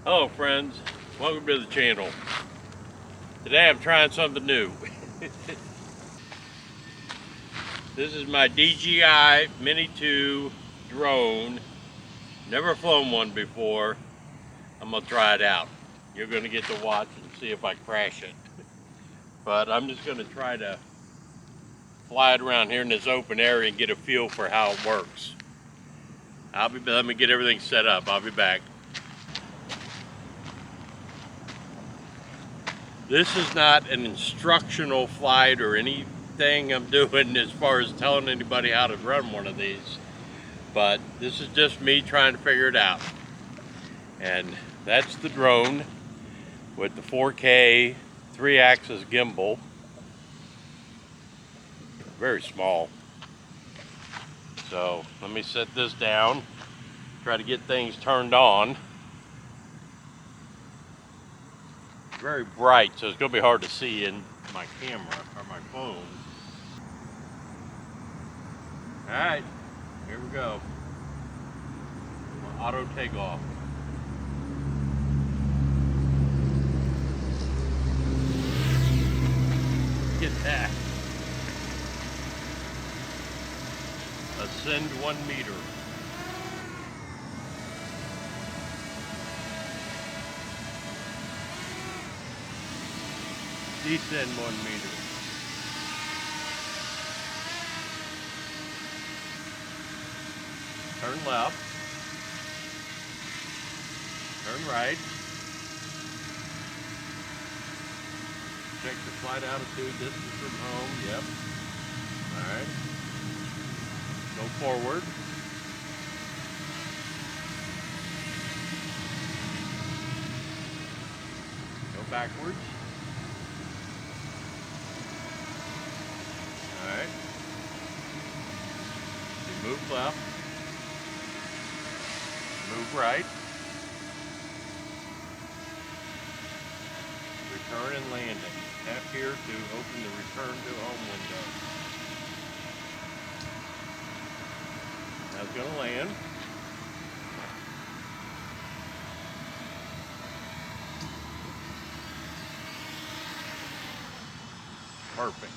Hello friends, welcome to the channel. Today I'm trying something new. This is my DJI Mini 2 drone. Never flown one before. I'm gonna try it out. You're gonna get to watch and see if I crash it. But I'm just gonna try to fly it around here in this open area and get a feel for how it works. Let me get everything set up. I'll be back. This is not an instructional flight or anything I'm doing as far as telling anybody how to run one of these, but this is just me trying to figure it out. And that's the drone with the 4K 3-axis gimbal. Very small. So let me set this down, try to get things turned on. Very bright, so it's going to be hard to see in my camera or my phone. Alright, here we go. Auto takeoff. Get that. Ascend 1 meter. Descend 1 meter. Turn left. Turn right. Check the flight altitude, distance from home. Yep. Alright. Go forward. Go backwards. Alright. You move left. Move right. Return and landing. Tap here to open the return to home window. Now it's going to land. Perfect.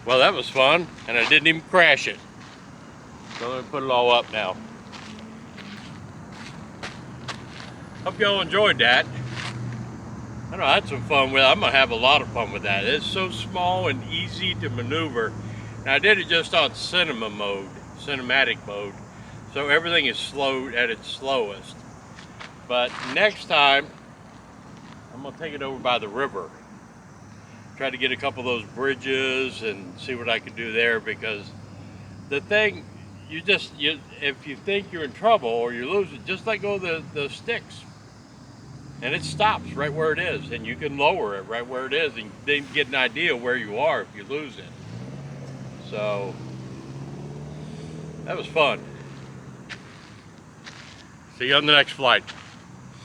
Well, that was fun, and I didn't even crash it. So let me put it all up now. Hope y'all enjoyed that. I know I had some fun with it. I'm gonna have a lot of fun with that. It's so small and easy to maneuver. Now I did it just on cinematic mode, so everything is slow at its slowest. But next time, I'm gonna take it over by the river. Try to get a couple of those bridges and see what I can do there, because the thing, if you think you're in trouble or you're losing, just let go of the sticks. And it stops right where it is, and you can lower it right where it is, and then get an idea where you are if you lose it. So that was fun. See you on the next flight.